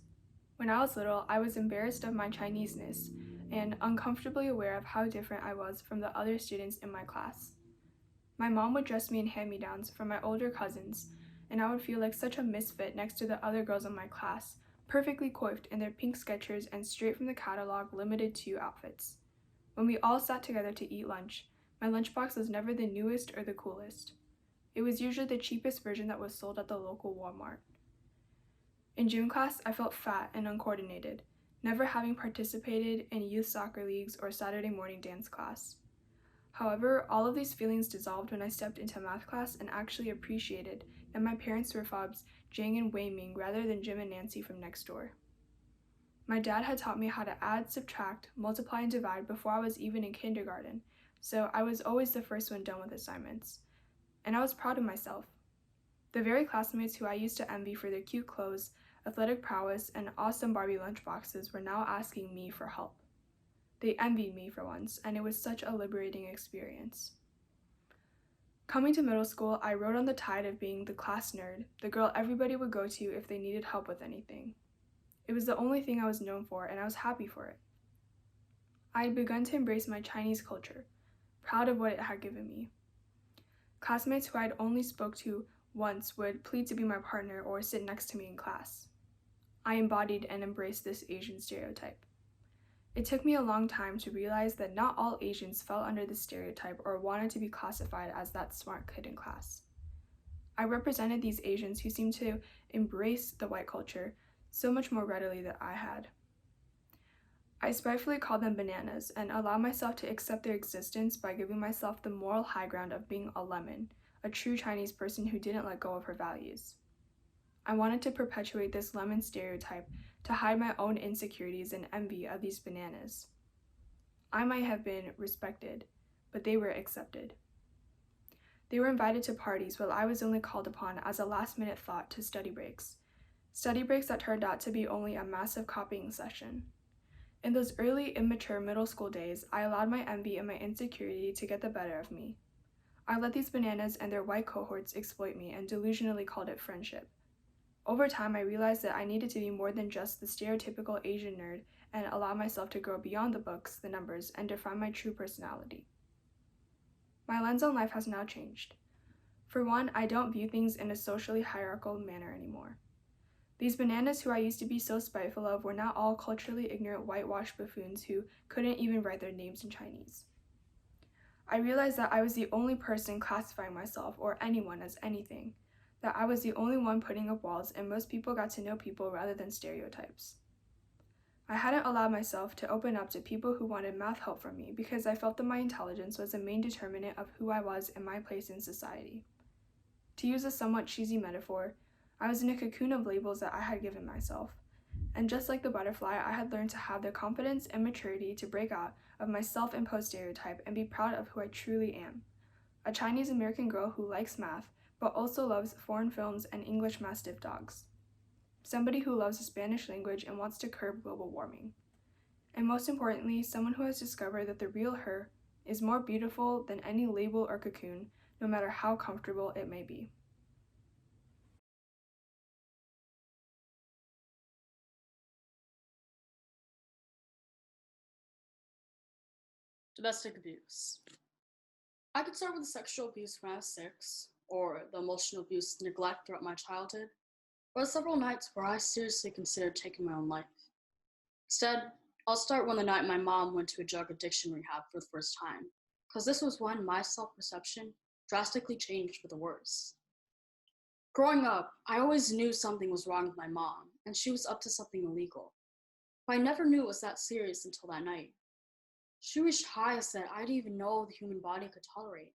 When I was little, I was embarrassed of my Chineseness and uncomfortably aware of how different I was from the other students in my class. My mom would dress me in hand-me-downs from my older cousins, and I would feel like such a misfit next to the other girls in my class, perfectly coiffed in their pink Skechers and straight from the catalog limited to outfits. When we all sat together to eat lunch, my lunchbox was never the newest or the coolest. It was usually the cheapest version that was sold at the local Walmart. In gym class, I felt fat and uncoordinated, never having participated in youth soccer leagues or Saturday morning dance class. However, all of these feelings dissolved when I stepped into math class and actually appreciated that my parents were fobs Jing and Wei Ming rather than Jim and Nancy from next door. My dad had taught me how to add, subtract, multiply, and divide before I was even in kindergarten, so I was always the first one done with assignments. And I was proud of myself. The very classmates who I used to envy for their cute clothes, athletic prowess, and awesome Barbie lunchboxes were now asking me for help. They envied me for once, and it was such a liberating experience. Coming to middle school, I rode on the tide of being the class nerd, the girl everybody would go to if they needed help with anything. It was the only thing I was known for, and I was happy for it. I had begun to embrace my Chinese culture, proud of what it had given me. Classmates who I had only spoke to once would plead to be my partner or sit next to me in class. I embodied and embraced this Asian stereotype. It took me a long time to realize that not all Asians fell under this stereotype or wanted to be classified as that smart kid in class. I represented these Asians who seemed to embrace the white culture so much more readily than I had. I spitefully called them bananas and allowed myself to accept their existence by giving myself the moral high ground of being a lemon, a true Chinese person who didn't let go of her values. I wanted to perpetuate this lemon stereotype to hide my own insecurities and envy of these bananas. I might have been respected, but they were accepted. They were invited to parties while I was only called upon as a last-minute thought to study breaks that turned out to be only a massive copying session. In those early, immature middle school days, I allowed my envy and my insecurity to get the better of me. I let these bananas and their white cohorts exploit me and delusionally called it friendship. Over time, I realized that I needed to be more than just the stereotypical Asian nerd and allow myself to grow beyond the books, the numbers, and define my true personality. My lens on life has now changed. For one, I don't view things in a socially hierarchical manner anymore. These bananas who I used to be so spiteful of were now all culturally ignorant whitewashed buffoons who couldn't even write their names in Chinese. I realized that I was the only person classifying myself or anyone as anything, that I was the only one putting up walls and most people got to know people rather than stereotypes. I hadn't allowed myself to open up to people who wanted math help from me because I felt that my intelligence was a main determinant of who I was and my place in society. To use a somewhat cheesy metaphor, I was in a cocoon of labels that I had given myself, and just like the butterfly, I had learned to have the confidence and maturity to break out of my self-imposed stereotype and be proud of who I truly am. A Chinese American girl who likes math, but also loves foreign films and English Mastiff dogs. Somebody who loves the Spanish language and wants to curb global warming. And most importantly, someone who has discovered that the real her is more beautiful than any label or cocoon, no matter how comfortable it may be. Domestic abuse. I could start with the sexual abuse when I was 6, or the emotional abuse and neglect throughout my childhood, or several nights where I seriously considered taking my own life. Instead, I'll start when the night my mom went to a drug addiction rehab for the first time, because this was when my self-perception drastically changed for the worse. Growing up, I always knew something was wrong with my mom, and she was up to something illegal. But I never knew it was that serious until that night. She reached highs that I didn't even know the human body could tolerate.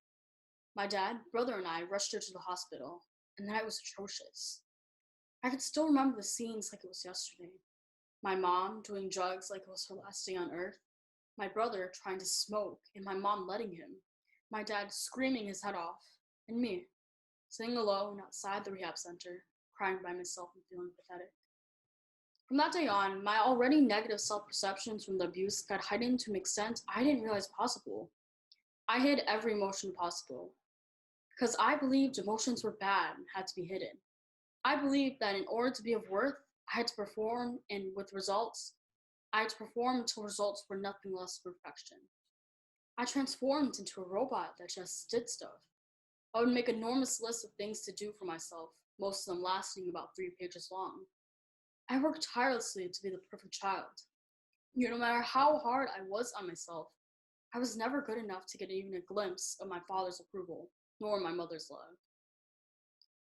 My dad, brother, and I rushed her to the hospital, and the night was atrocious. I could still remember the scenes like it was yesterday. My mom doing drugs like it was her last day on earth, my brother trying to smoke, and my mom letting him, my dad screaming his head off, and me, sitting alone outside the rehab center, crying by myself and feeling pathetic. From that day on, my already negative self-perceptions from the abuse got heightened to an extent I didn't realize possible. I hid every emotion possible, because I believed emotions were bad and had to be hidden. I believed that in order to be of worth, I had to perform, and with results, I had to perform until results were nothing less than perfection. I transformed into a robot that just did stuff. I would make enormous lists of things to do for myself, most of them lasting about 3 pages long. I worked tirelessly to be the perfect child. Yet no matter how hard I was on myself, I was never good enough to get even a glimpse of my father's approval, nor my mother's love.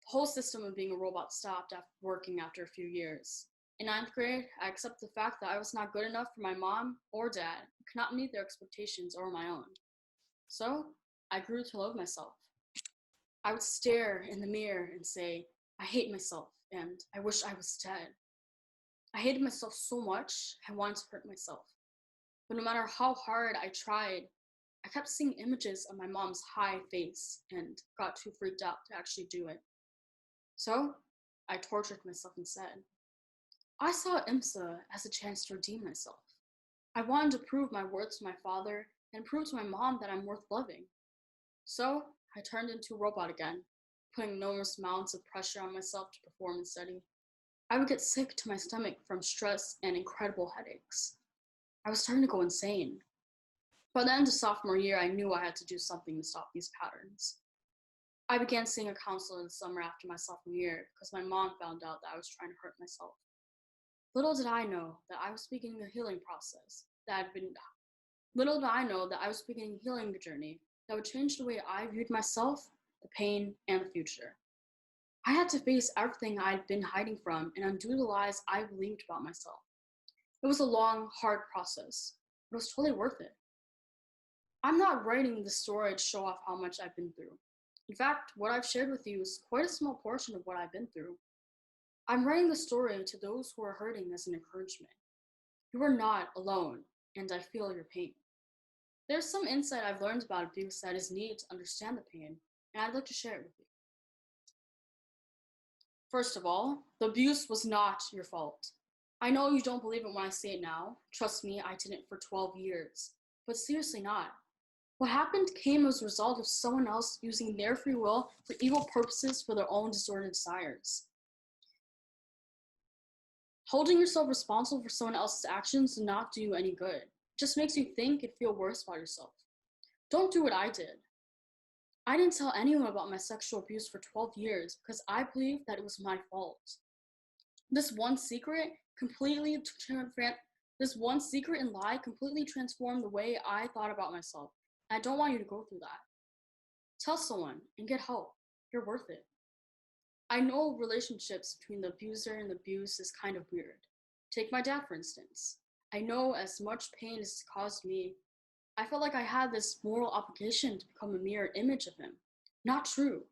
The whole system of being a robot stopped after working after a few years. In 9th grade, I accepted the fact that I was not good enough for my mom or dad, and could not meet their expectations or my own. So, I grew to love myself. I would stare in the mirror and say, I hate myself, and I wish I was dead. I hated myself so much, I wanted to hurt myself. But no matter how hard I tried, I kept seeing images of my mom's high face and got too freaked out to actually do it. So, I tortured myself instead. I saw IMSA as a chance to redeem myself. I wanted to prove my worth to my father and prove to my mom that I'm worth loving. So, I turned into a robot again, putting enormous amounts of pressure on myself to perform and study. I would get sick to my stomach from stress and incredible headaches. I was starting to go insane. By the end of sophomore year, I knew I had to do something to stop these patterns. I began seeing a counselor in the summer after my sophomore year because my mom found out that I was trying to hurt myself. Little did I know that I was beginning a healing process Little did I know that I was beginning a healing journey that would change the way I viewed myself, the pain, and the future. I had to face everything I had been hiding from and undo the lies I believed about myself. It was a long, hard process, but it was totally worth it. I'm not writing this story to show off how much I've been through. In fact, what I've shared with you is quite a small portion of what I've been through. I'm writing the story to those who are hurting as an encouragement. You are not alone, and I feel your pain. There's some insight I've learned about abuse that is needed to understand the pain, and I'd like to share it with you. First of all, the abuse was not your fault. I know you don't believe it when I say it now. Trust me, I didn't for 12 years. But seriously not. What happened came as a result of someone else using their free will for evil purposes for their own disordered desires. Holding yourself responsible for someone else's actions does not do you any good. It just makes you think and feel worse about yourself. Don't do what I did. I didn't tell anyone about my sexual abuse for 12 years because I believed that it was my fault. This one secret and lie completely transformed the way I thought about myself. I don't want you to go through that. Tell someone and get help. You're worth it. I know relationships between the abuser and the abused is kind of weird. Take my dad, for instance. I know as much pain as it's caused me, I felt like I had this moral obligation to become a mirror image of him. Not true.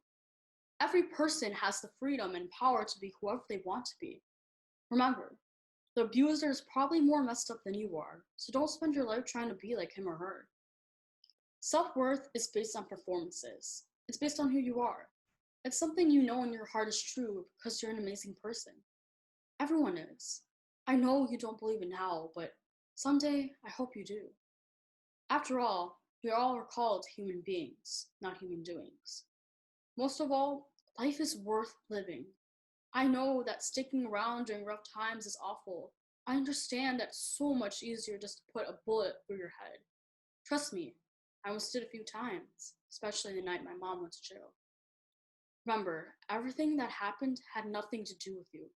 Every person has the freedom and power to be whoever they want to be. Remember, the abuser is probably more messed up than you are, so don't spend your life trying to be like him or her. Self-worth is based on performances. It's based on who you are. It's something you know in your heart is true because you're an amazing person. Everyone is. I know you don't believe it now, but someday I hope you do. After all, we all are called human beings, not human doings. Most of all, life is worth living. I know that sticking around during rough times is awful. I understand that it's so much easier just to put a bullet through your head. Trust me, I almost did a few times, especially the night my mom went to jail. Remember, everything that happened had nothing to do with you.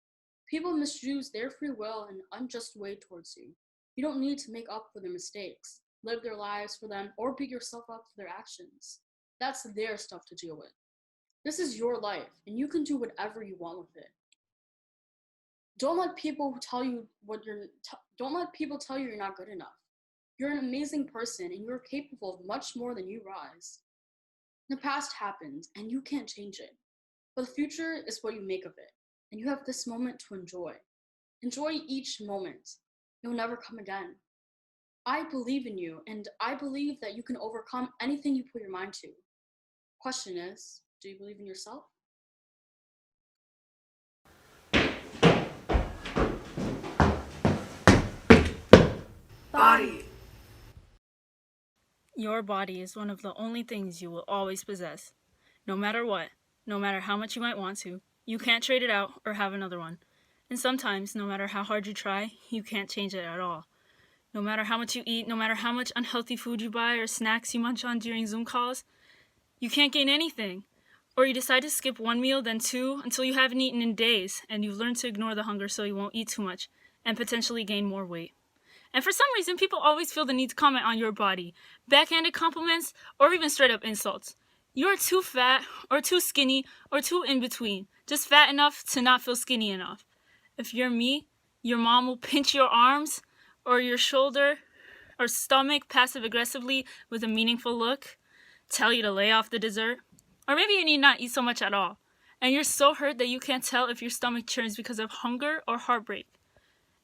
People misuse their free will in an unjust way towards you. You don't need to make up for their mistakes, live their lives for them, or beat yourself up for their actions. That's their stuff to deal with. This is your life, and you can do whatever you want with it. Don't let people tell you you're not good enough. You're an amazing person, and you're capable of much more than you realize. The past happened, and you can't change it. But the future is what you make of it, and you have this moment to enjoy. Enjoy each moment. You'll never come again. I believe in you, and I believe that you can overcome anything you put your mind to. Question is, do you believe in yourself? Body. Your body is one of the only things you will always possess. No matter what, no matter how much you might want to, you can't trade it out or have another one. And sometimes, no matter how hard you try, you can't change it at all. No matter how much you eat, no matter how much unhealthy food you buy or snacks you munch on during Zoom calls, you can't gain anything. Or you decide to skip one meal, then two, until you haven't eaten in days, and you've learned to ignore the hunger so you won't eat too much, and potentially gain more weight. And for some reason, people always feel the need to comment on your body, backhanded compliments, or even straight up insults. You're too fat, or too skinny, or too in between, just fat enough to not feel skinny enough. If you're me, your mom will pinch your arms, or your shoulder, or stomach passive-aggressively with a meaningful look, tell you to lay off the dessert, or maybe you need not eat so much at all, and you're so hurt that you can't tell if your stomach churns because of hunger or heartbreak.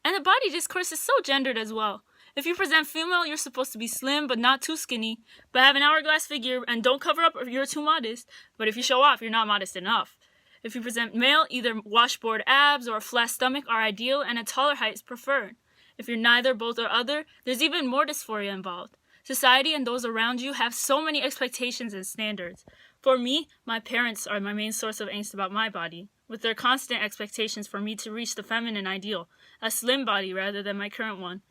And the body discourse is so gendered as well. If you present female, you're supposed to be slim but not too skinny, but have an hourglass figure and don't cover up if you're too modest, but if you show off, you're not modest enough. If you present male, either washboard abs or a flat stomach are ideal and a taller height is preferred. If you're neither, both, or other, there's even more dysphoria involved. Society and those around you have so many expectations and standards. For me, my parents are my main source of angst about my body, with their constant expectations for me to reach the feminine ideal, a slim body rather than my current one.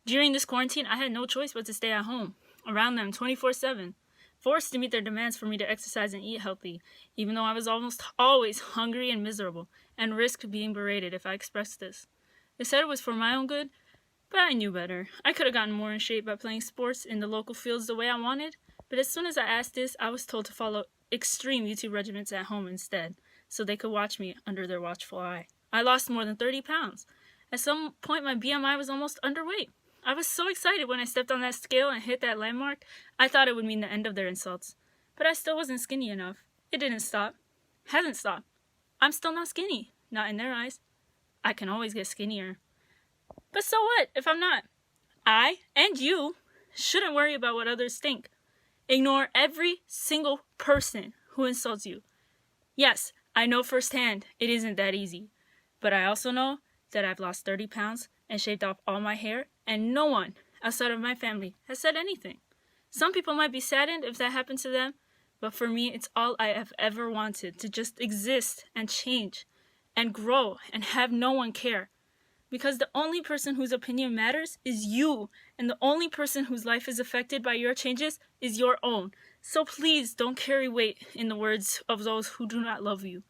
During this quarantine, I had no choice but to stay at home, around them 24/7. forced to meet their demands for me to exercise and eat healthy, even though I was almost always hungry and miserable, and risked being berated if I expressed this. They said it was for my own good, but I knew better. I could have gotten more in shape by playing sports in the local fields the way I wanted, but as soon as I asked this, I was told to follow extreme YouTube regimens at home instead, so they could watch me under their watchful eye. I lost more than 30 pounds. At some point, my BMI was almost underweight. I was so excited when I stepped on that scale and hit that landmark. I thought it would mean the end of their insults. But I still wasn't skinny enough. It didn't stop. Hasn't stopped. I'm still not skinny. Not in their eyes. I can always get skinnier. But so what if I'm not? I, and you, shouldn't worry about what others think. Ignore every single person who insults you. Yes, I know firsthand it isn't that easy. But I also know that I've lost 30 pounds and shaved off all my hair, and no one outside of my family has said anything. Some people might be saddened if that happened to them, but for me, it's all I have ever wanted, to just exist and change and grow and have no one care. Because the only person whose opinion matters is you, and the only person whose life is affected by your changes is your own. So please don't carry weight in the words of those who do not love you.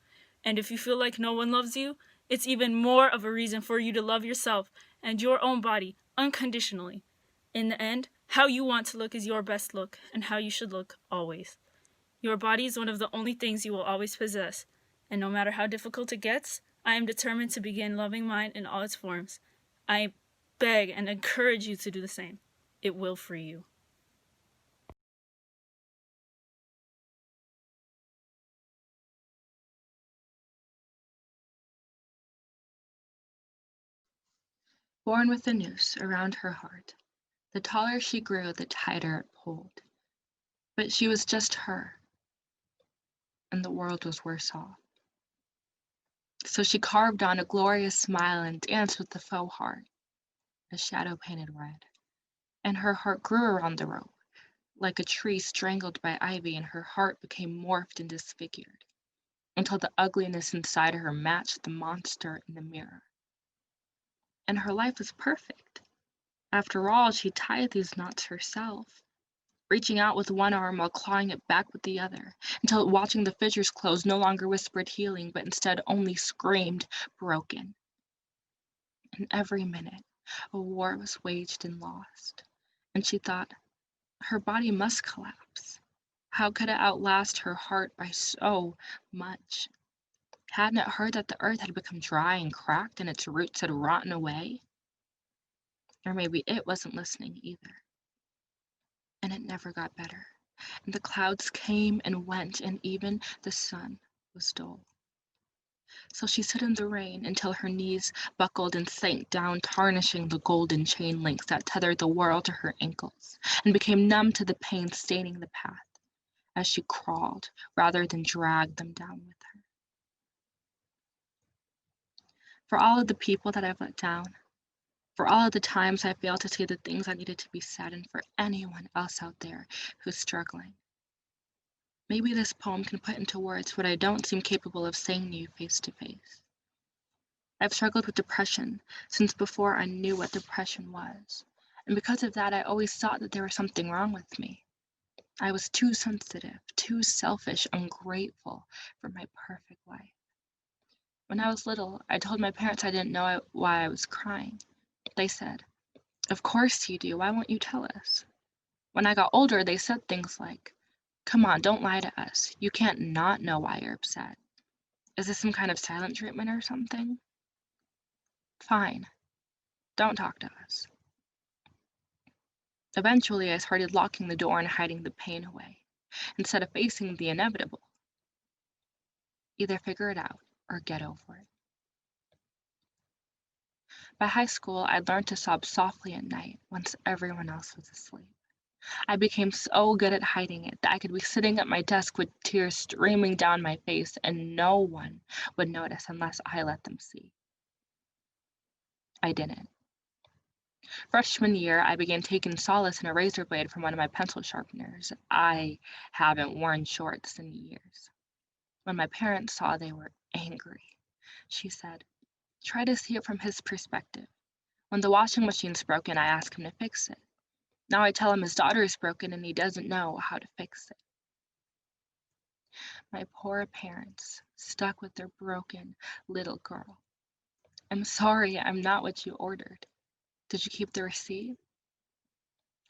And if you feel like no one loves you, it's even more of a reason for you to love yourself and your own body unconditionally. In the end, how you want to look is your best look, and how you should look always. Your body is one of the only things you will always possess, and no matter how difficult it gets, I am determined to begin loving mine in all its forms. I beg and encourage you to do the same. It will free you. Born with a noose around her heart, the taller she grew, the tighter it pulled. But she was just her, and the world was worse off. So she carved on a glorious smile and danced with the faux heart, a shadow painted red. And her heart grew around the rope, like a tree strangled by ivy, and her heart became morphed and disfigured, until the ugliness inside her matched the monster in the mirror. And her life was perfect. After all, she tied these knots herself, reaching out with one arm while clawing it back with the other, until watching the fissures close no longer whispered healing, but instead only screamed broken. And every minute, a war was waged and lost, and she thought, her body must collapse. How could it outlast her heart by so much? Hadn't it heard that the earth had become dry and cracked and its roots had rotten away? Or maybe it wasn't listening either. And it never got better. And the clouds came and went, and even the sun was dull. So she stood in the rain until her knees buckled and sank down, tarnishing the golden chain links that tethered the world to her ankles, and became numb to the pain staining the path as she crawled rather than dragged them down with her. For all of the people that I've let down, for all of the times I failed to say the things I needed to be said, and for anyone else out there who's struggling, maybe this poem can put into words what I don't seem capable of saying to you face to face. I've struggled with depression since before I knew what depression was, and because of that, I always thought that there was something wrong with me. I was too sensitive, too selfish, ungrateful for my perfect life. When I was little, I told my parents I didn't know why I was crying. They said, "Of course you do, why won't you tell us?" When I got older, they said things like, "Come on, don't lie to us. You can't not know why you're upset. Is this some kind of silent treatment or something? Fine, don't talk to us." Eventually, I started locking the door and hiding the pain away, instead of facing the inevitable. Either figure it out or get over it. By high school, I learned to sob softly at night once everyone else was asleep. I became so good at hiding it that I could be sitting at my desk with tears streaming down my face and no one would notice unless I let them see. I didn't. Freshman year, I began taking solace in a razor blade from one of my pencil sharpeners. I haven't worn shorts in years. When my parents saw, they were angry. She said, "Try to see it from his perspective. When the washing machine's broken, I ask him to fix it. Now I tell him his daughter is broken and he doesn't know how to fix it. My poor parents, stuck with their broken little girl. I'm sorry, I'm not what you ordered. Did you keep the receipt?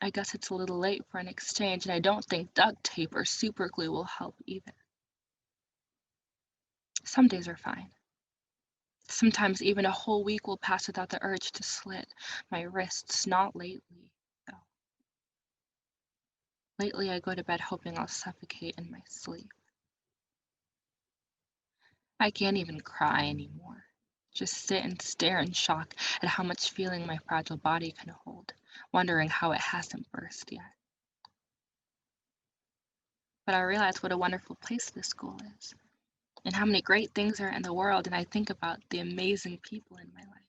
I guess it's a little late for an exchange, and I don't think duct tape or super glue will help either. Some days are fine. Sometimes even a whole week will pass without the urge to slit my wrists, not lately, though. Lately, I go to bed hoping I'll suffocate in my sleep. I can't even cry anymore. Just sit and stare in shock at how much feeling my fragile body can hold, wondering how it hasn't burst yet. But I realize what a wonderful place this school is, and how many great things are in the world, and I think about the amazing people in my life.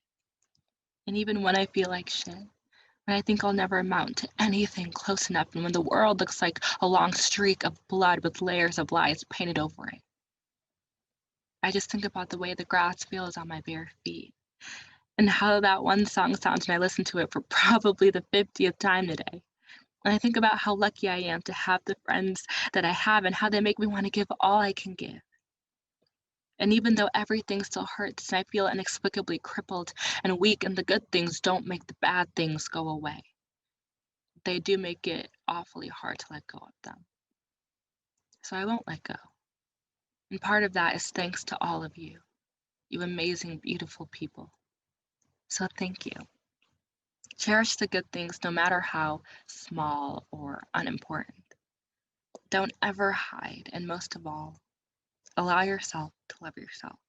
And even when I feel like shit, when I think I'll never amount to anything close enough, and when the world looks like a long streak of blood with layers of lies painted over it, I just think about the way the grass feels on my bare feet, and how that one song sounds when I listen to it for probably the 50th time today. And I think about how lucky I am to have the friends that I have and how they make me want to give all I can give. And even though everything still hurts and I feel inexplicably crippled and weak, and the good things don't make the bad things go away, they do make it awfully hard to let go of them. So I won't let go. And part of that is thanks to all of you, you amazing, beautiful people. So thank you. Cherish the good things no matter how small or unimportant. Don't ever hide, and most of all, allow yourself to love yourself.